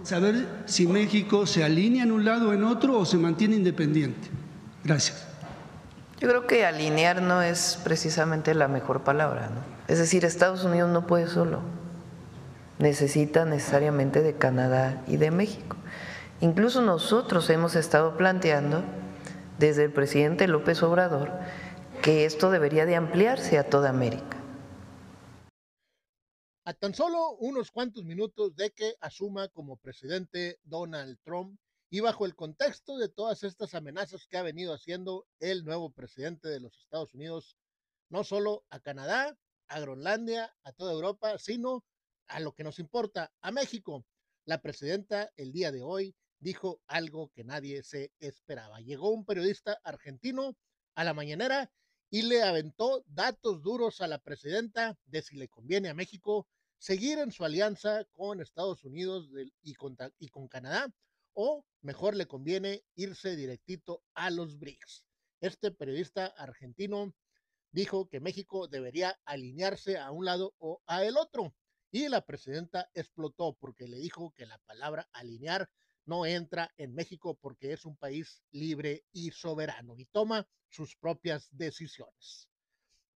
saber si México se alinea en un lado o en otro o se mantiene independiente. Gracias. Yo creo que alinear no es precisamente la mejor palabra, ¿no? Es decir, Estados Unidos no puede solo, necesita necesariamente de Canadá y de México. Incluso nosotros hemos estado planteando desde el presidente López Obrador que esto debería de ampliarse a toda América. A tan solo unos cuantos minutos de que asuma como presidente Donald Trump y bajo el contexto de todas estas amenazas que ha venido haciendo el nuevo presidente de los Estados Unidos, no solo a Canadá, a Groenlandia, a toda Europa, sino a lo que nos importa, a México. La presidenta el día de hoy dijo algo que nadie se esperaba. Llegó un periodista argentino a la mañanera y le aventó datos duros a la presidenta de si le conviene a México seguir en su alianza con Estados Unidos y con Canadá, o mejor le conviene irse directito a los BRICS. Este periodista argentino dijo que México debería alinearse a un lado o a el otro, y la presidenta explotó porque le dijo que la palabra alinear no entra en México porque es un país libre y soberano y toma sus propias decisiones.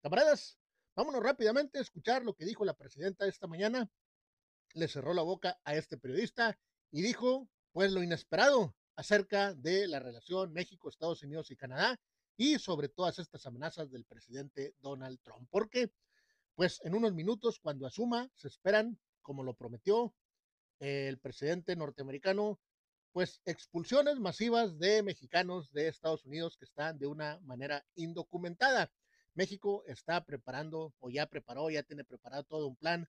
Camaradas, vámonos rápidamente a escuchar lo que dijo la presidenta esta mañana. Le cerró la boca a este periodista y dijo, pues, lo inesperado acerca de la relación México, Estados Unidos y Canadá y sobre todas estas amenazas del presidente Donald Trump. Porque, pues, en unos minutos, cuando asuma, se esperan, como lo prometió el presidente norteamericano, pues expulsiones masivas de mexicanos de Estados Unidos que están de una manera indocumentada. México está preparando, o ya preparó, ya tiene preparado todo un plan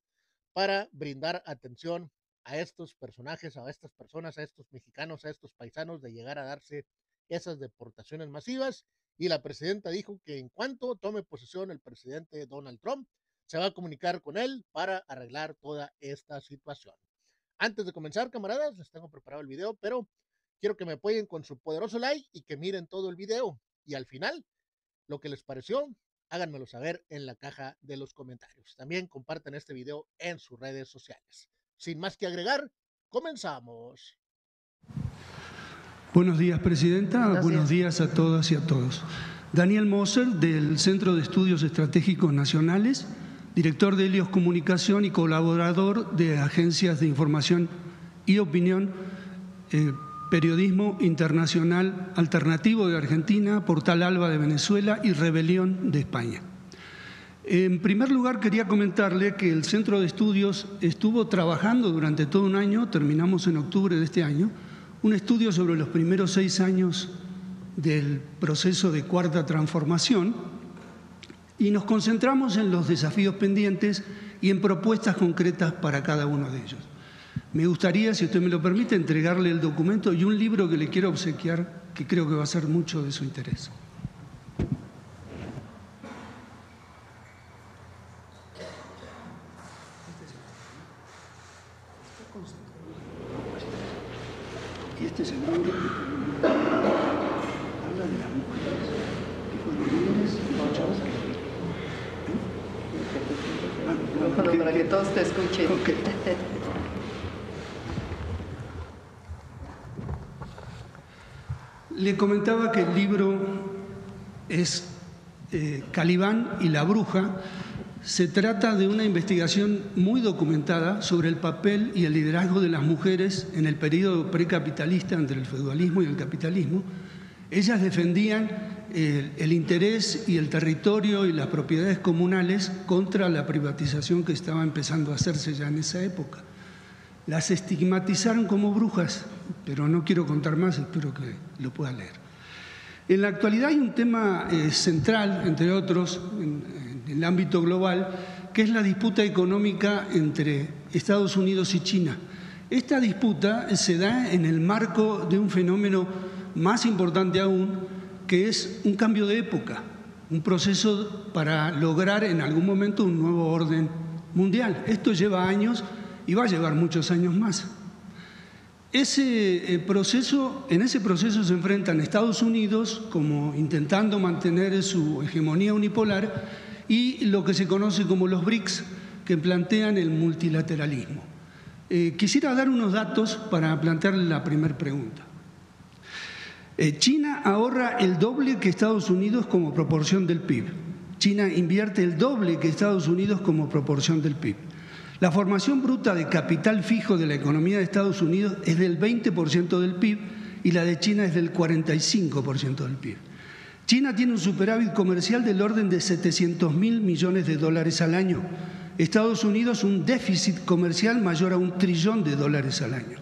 para brindar atención a estos personajes, a estas personas, a estos mexicanos, a estos paisanos, de llegar a darse esas deportaciones masivas. Y la presidenta dijo que en cuanto tome posesión el presidente Donald Trump, se va a comunicar con él para arreglar toda esta situación. Antes de comenzar, camaradas, les tengo preparado el video, pero quiero que me apoyen con su poderoso like y que miren todo el video. Y al final, lo que les pareció, háganmelo saber en la caja de los comentarios. También compartan este video en sus redes sociales. Sin más que agregar, comenzamos. Buenos días, presidenta. Buenos días a todas y a todos. Daniel Moser, del Centro de Estudios Estratégicos Nacionales, director de Helios Comunicación y colaborador de Agencias de Información y Opinión, Periodismo Internacional Alternativo de Argentina, Portal Alba de Venezuela y Rebelión de España. En primer lugar, quería comentarle que el Centro de Estudios estuvo trabajando durante todo un año, terminamos en octubre de este año, un estudio sobre los primeros 6 años del proceso de Cuarta Transformación, y nos concentramos en los desafíos pendientes y en propuestas concretas para cada uno de ellos. Me gustaría, si usted me lo permite, entregarle el documento y un libro que le quiero obsequiar, que creo que va a ser mucho de su interés. Y este es el libro que habla de las mujeres que fueron líderes y luchadoras. Para que todos te escuchen. Okay. Le comentaba que el libro es Calibán y la bruja. Se trata de una investigación muy documentada sobre el papel y el liderazgo de las mujeres en el periodo precapitalista entre el feudalismo y el capitalismo. Ellas defendían el interés y el territorio y las propiedades comunales contra la privatización que estaba empezando a hacerse ya en esa época. Las estigmatizaron como brujas, pero no quiero contar más, espero que lo pueda leer. En la actualidad hay un tema central, entre otros, en el ámbito global, que es la disputa económica entre Estados Unidos y China. Esta disputa se da en el marco de un fenómeno más importante aún, que es un cambio de época, un proceso para lograr en algún momento un nuevo orden mundial. Esto lleva años y va a llevar muchos años más. En ese proceso se enfrentan Estados Unidos, como intentando mantener su hegemonía unipolar, y lo que se conoce como los BRICS, que plantean el multilateralismo. Quisiera dar unos datos para plantearle la primera pregunta. China ahorra el doble que Estados Unidos como proporción del PIB. China invierte el doble que Estados Unidos como proporción del PIB. La formación bruta de capital fijo de la economía de Estados Unidos es del 20% del PIB y la de China es del 45% del PIB. China tiene un superávit comercial del orden de 700.000 millones de dólares al año. Estados Unidos un déficit comercial mayor a $1 trillón al año.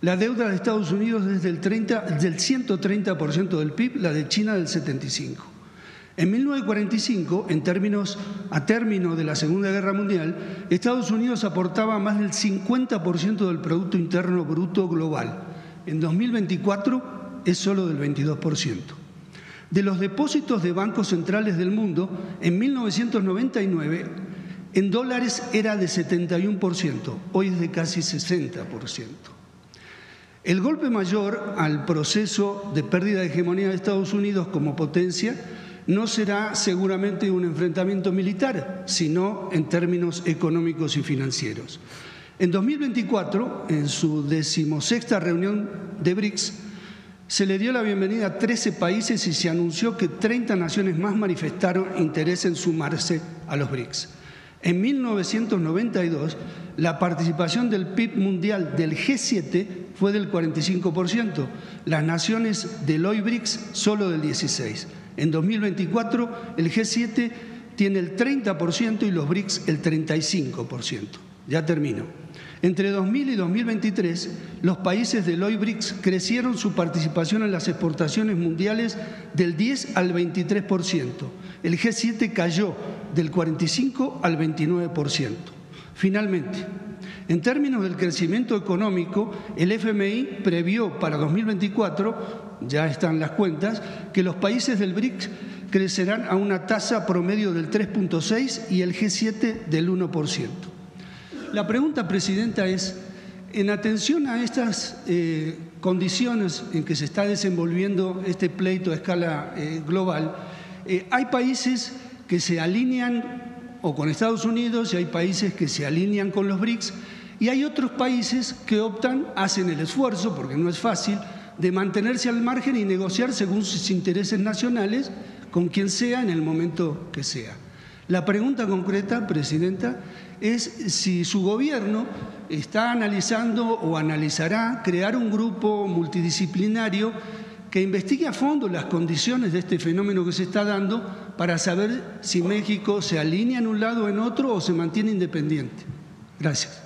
La deuda de Estados Unidos es del 130% del PIB, la de China del 75%. En 1945, a término de la Segunda Guerra Mundial, Estados Unidos aportaba más del 50% del Producto Interno Bruto global. En 2024 es solo del 22%. De los depósitos de bancos centrales del mundo, en 1999, en dólares era de 71%, hoy es de casi 60%. El golpe mayor al proceso de pérdida de hegemonía de Estados Unidos como potencia no será seguramente un enfrentamiento militar, sino en términos económicos y financieros. En 2024, en su 16ª reunión de BRICS, se le dio la bienvenida a 13 países y se anunció que 30 naciones más manifestaron interés en sumarse a los BRICS. En 1992, la participación del PIB mundial del G7 fue del 45%, las naciones del hoy BRICS solo del 16%. En 2024, el G7 tiene el 30% y los BRICS el 35%. Ya termino. Entre 2000 y 2023, los países del hoy BRICS crecieron su participación en las exportaciones mundiales del 10 al 23%. El G7 cayó del 45 al 29%. Finalmente, en términos del crecimiento económico, el FMI previó para 2024, ya están las cuentas, que los países del BRICS crecerán a una tasa promedio del 3.6 y el G7 del 1%. La pregunta, Presidenta, es, en atención a estas condiciones en que se está desenvolviendo este pleito a escala global, hay países que se alinean o con Estados Unidos y hay países que se alinean con los BRICS y hay otros países que hacen el esfuerzo, porque no es fácil, de mantenerse al margen y negociar según sus intereses nacionales con quien sea en el momento que sea. La pregunta concreta, Presidenta, es si su gobierno está analizando o analizará crear un grupo multidisciplinario que investigue a fondo las condiciones de este fenómeno que se está dando para saber si México se alinea en un lado o en otro o se mantiene independiente. Gracias.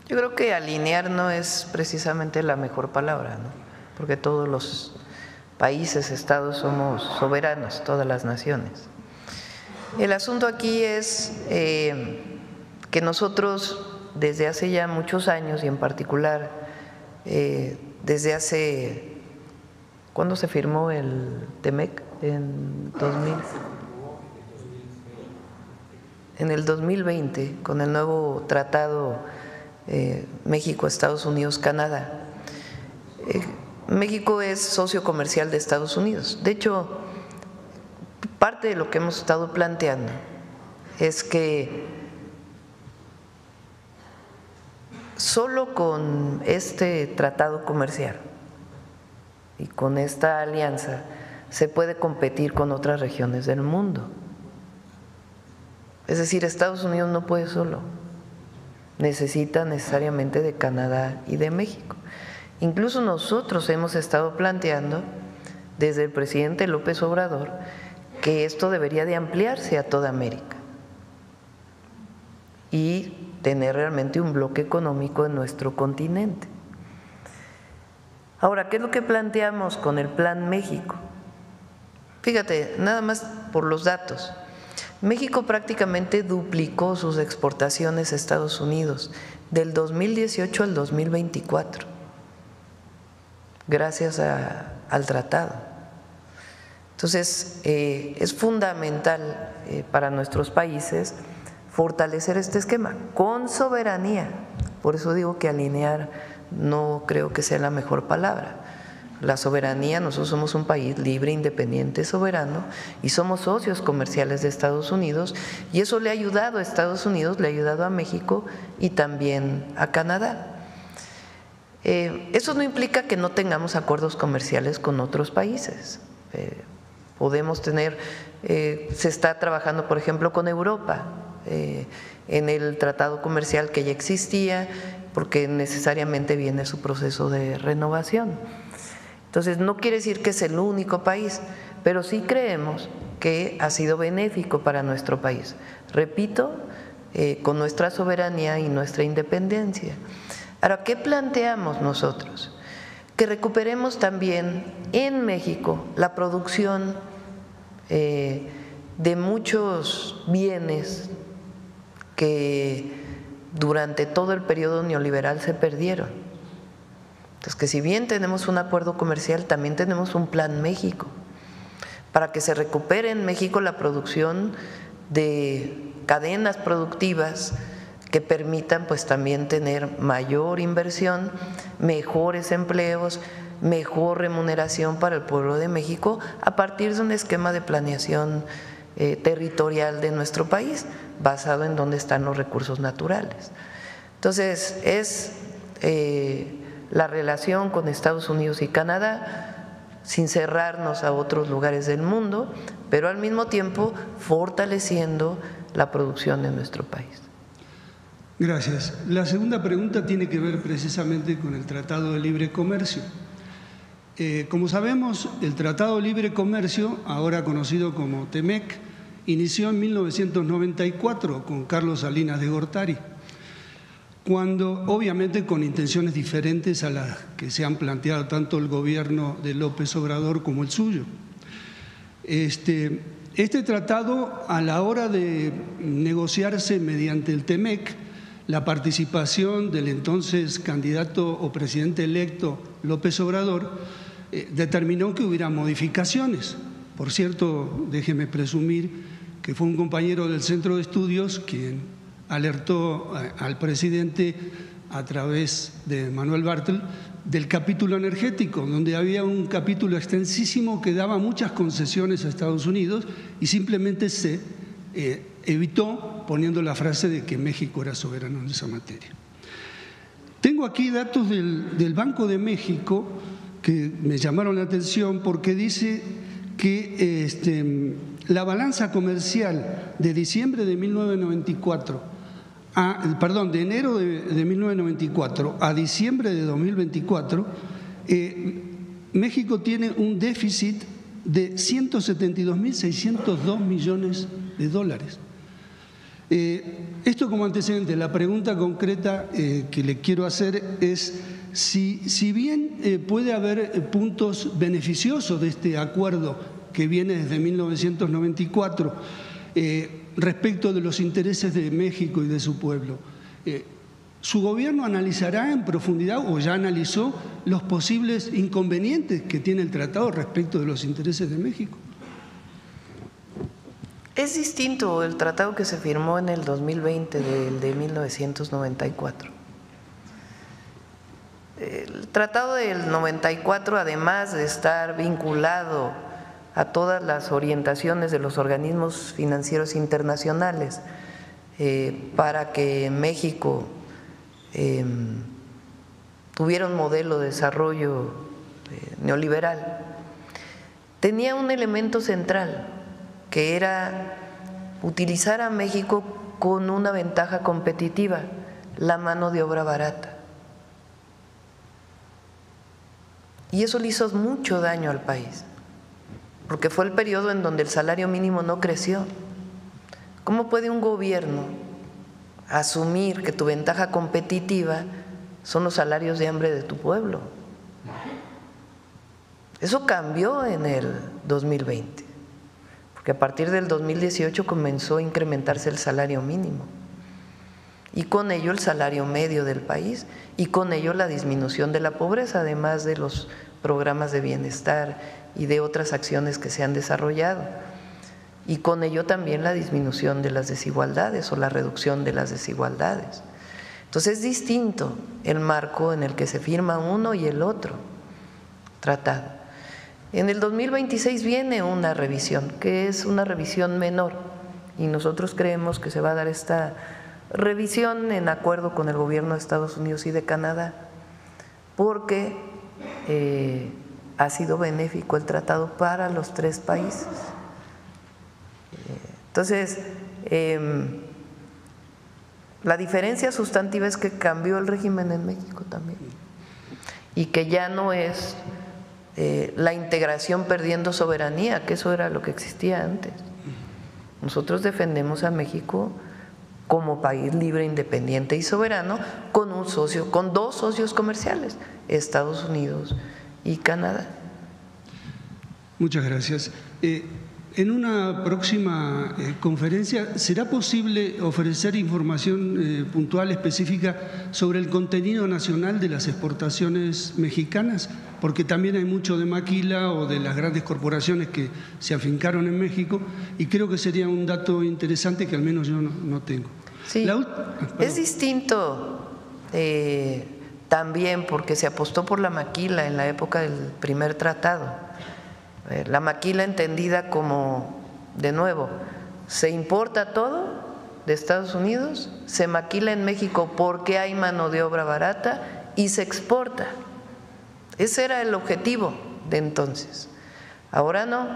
Yo creo que alinear no es precisamente la mejor palabra, ¿no? Porque todos los países, estados somos soberanos, todas las naciones. El asunto aquí es que nosotros desde hace ya muchos años y en particular desde hace… ¿Cuándo se firmó el TEMEC? En 2000. En el 2020, con el nuevo tratado México, Estados Unidos, Canadá. México es socio comercial de Estados Unidos. De hecho, parte de lo que hemos estado planteando es que solo con este tratado comercial y con esta alianza se puede competir con otras regiones del mundo. Es decir, Estados Unidos no puede solo, necesita necesariamente de Canadá y de México. Incluso nosotros hemos estado planteando desde el presidente López Obrador que esto debería de ampliarse a toda América y tener realmente un bloque económico en nuestro continente. Ahora, ¿qué es lo que planteamos con el Plan México? Fíjate, nada más por los datos. México prácticamente duplicó sus exportaciones a Estados Unidos del 2018 al 2024, gracias al tratado. Entonces, es fundamental para nuestros países fortalecer este esquema con soberanía. Por eso digo que alinear no creo que sea la mejor palabra. la soberanía. Nosotros somos un país libre, independiente, soberano, y somos socios comerciales de Estados Unidos, y eso le ha ayudado a Estados Unidos, le ha ayudado a México y también a Canadá. Eso no implica que no tengamos acuerdos comerciales con otros países. Podemos tener, se está trabajando, por ejemplo, con Europa, en el tratado comercial que ya existía, porque necesariamente viene su proceso de renovación. Entonces, no quiere decir que es el único país, pero sí creemos que ha sido benéfico para nuestro país. Repito, con nuestra soberanía y nuestra independencia. Ahora, ¿qué planteamos nosotros? Que recuperemos también en México la producción de muchos bienes que durante todo el periodo neoliberal se perdieron. Entonces, que si bien tenemos un acuerdo comercial, también tenemos un Plan México para que se recupere en México la producción de cadenas productivas que permitan pues también tener mayor inversión, mejores empleos, mejor remuneración para el pueblo de México a partir de un esquema de planeación territorial de nuestro país, basado en dónde están los recursos naturales. Entonces, es la relación con Estados Unidos y Canadá, sin cerrarnos a otros lugares del mundo, pero al mismo tiempo fortaleciendo la producción de nuestro país. Gracias. La segunda pregunta tiene que ver precisamente con el Tratado de Libre Comercio. Como sabemos, el Tratado de Libre Comercio, ahora conocido como TEMEC, inició en 1994 con Carlos Salinas de Gortari, cuando obviamente con intenciones diferentes a las que se han planteado tanto el gobierno de López Obrador como el suyo. Este tratado, a la hora de negociarse mediante el TEMEC, la participación del entonces candidato o presidente electo López Obrador determinó que hubiera modificaciones. Por cierto, déjeme presumir que fue un compañero del Centro de Estudios quien alertó al presidente a través de Manuel Bartel del capítulo energético, donde había un capítulo extensísimo que daba muchas concesiones a Estados Unidos y simplemente se evitó poniendo la frase de que México era soberano en esa materia. Tengo aquí datos del Banco de México que me llamaron la atención porque dice que la balanza comercial de diciembre de 1994, de enero de 1994 a diciembre de 2024, México tiene un déficit de 172.602 millones de dólares. Esto como antecedente. La pregunta concreta que le quiero hacer es si bien puede haber puntos beneficiosos de este acuerdo que viene desde 1994 respecto de los intereses de México y de su pueblo, ¿su gobierno analizará en profundidad o ya analizó los posibles inconvenientes que tiene el tratado respecto de los intereses de México? Es distinto el tratado que se firmó en el 2020 del de 1994. El tratado del 94, además de estar vinculado a todas las orientaciones de los organismos financieros internacionales para que México tuviera un modelo de desarrollo neoliberal, tenía un elemento central que era utilizar a México con una ventaja competitiva, la mano de obra barata. Y eso le hizo mucho daño al país, porque fue el periodo en donde el salario mínimo no creció. ¿Cómo puede un gobierno asumir que tu ventaja competitiva son los salarios de hambre de tu pueblo? Eso cambió en el 2020, porque a partir del 2018 comenzó a incrementarse el salario mínimo y con ello el salario medio del país y con ello la disminución de la pobreza, además de los programas de bienestar y de otras acciones que se han desarrollado, y con ello también la disminución de las desigualdades o la reducción de las desigualdades. Entonces es distinto el marco en el que se firma uno y el otro. tratado. En el 2026 viene una revisión, que es una revisión menor, y nosotros creemos que se va a dar esta revisión en acuerdo con el gobierno de Estados Unidos y de Canadá, porque ha sido benéfico el tratado para los tres países. Entonces, la diferencia sustantiva es que cambió el régimen en México también y que ya no es la integración perdiendo soberanía, que eso era lo que existía antes. Nosotros defendemos a México como país libre, independiente y soberano, con un socio, con dos socios comerciales, Estados Unidos y Canadá. Muchas gracias. En una próxima conferencia, ¿será posible ofrecer información puntual, específica, sobre el contenido nacional de las exportaciones mexicanas? Porque también hay mucho de maquila o de las grandes corporaciones que se afincaron en México, y creo que sería un dato interesante que al menos yo no tengo. Sí, es distinto también porque se apostó por la maquila en la época del primer tratado. La maquila entendida como, de nuevo, se importa todo de Estados Unidos, se maquila en México porque hay mano de obra barata y se exporta. Ese era el objetivo de entonces. Ahora no,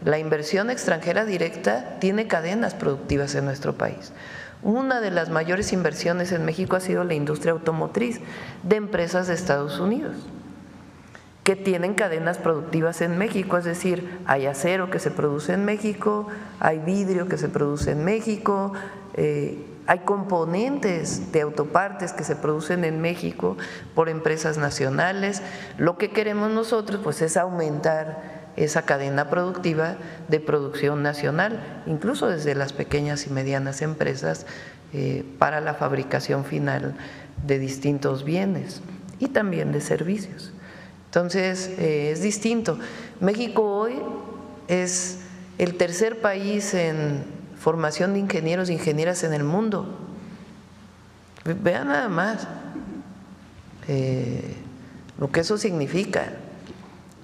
la inversión extranjera directa tiene cadenas productivas en nuestro país. Una de las mayores inversiones en México ha sido la industria automotriz de empresas de Estados Unidos, que tienen cadenas productivas en México, es decir, hay acero que se produce en México, hay vidrio que se produce en México, hay componentes de autopartes que se producen en México por empresas nacionales. Lo que queremos nosotros pues es aumentar esa cadena productiva de producción nacional, incluso desde las pequeñas y medianas empresas para la fabricación final de distintos bienes y también de servicios. Entonces, es distinto. México hoy es el tercer país en formación de ingenieros e ingenieras en el mundo. Vean nada más lo que eso significa.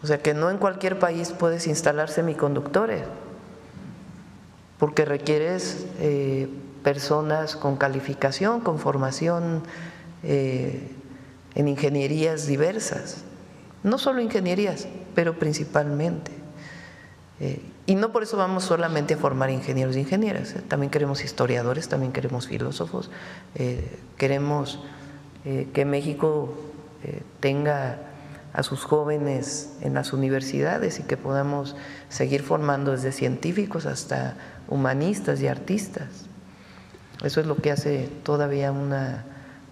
O sea, que no en cualquier país puedes instalar semiconductores, porque requieres personas con calificación, con formación en ingenierías diversas. No solo ingenierías, pero principalmente. Y no por eso vamos solamente a formar ingenieros e ingenieras, también queremos historiadores, también queremos filósofos, queremos que México tenga a sus jóvenes en las universidades y que podamos seguir formando desde científicos hasta humanistas y artistas. Eso es lo que hace todavía una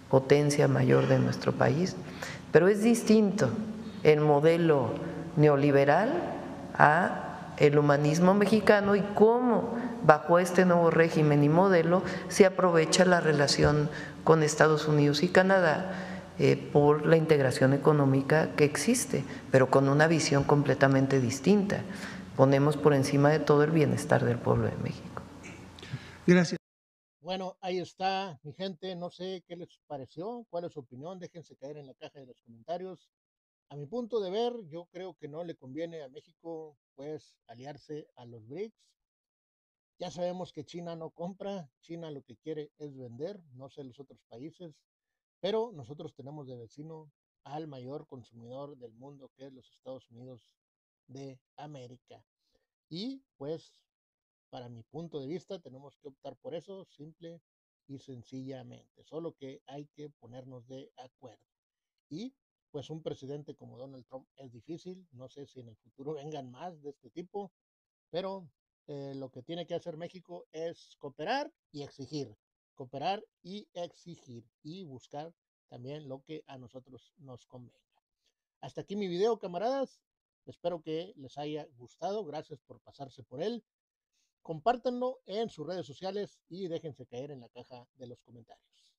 potencia mayor de nuestro país. Pero es distinto el modelo neoliberal a el humanismo mexicano y cómo bajo este nuevo régimen y modelo se aprovecha la relación con Estados Unidos y Canadá por la integración económica que existe, pero con una visión completamente distinta. Ponemos por encima de todo el bienestar del pueblo de México. Gracias. Bueno, ahí está, mi gente. No sé qué les pareció, cuál es su opinión. Déjense caer en la caja de los comentarios. A mi punto de ver, yo creo que no le conviene a México, pues, aliarse a los BRICS. Ya sabemos que China no compra, China lo que quiere es vender, no sé los otros países, pero nosotros tenemos de vecino al mayor consumidor del mundo, que es los Estados Unidos de América. Y pues, para mi punto de vista, tenemos que optar por eso, simple y sencillamente. Solo que hay que ponernos de acuerdo. Y pues un presidente como Donald Trump es difícil. No sé si en el futuro vengan más de este tipo, pero lo que tiene que hacer México es cooperar y exigir y buscar también lo que a nosotros nos convenga. Hasta aquí mi video, camaradas. Espero que les haya gustado. Gracias por pasarse por él. Compártanlo en sus redes sociales y déjense caer en la caja de los comentarios.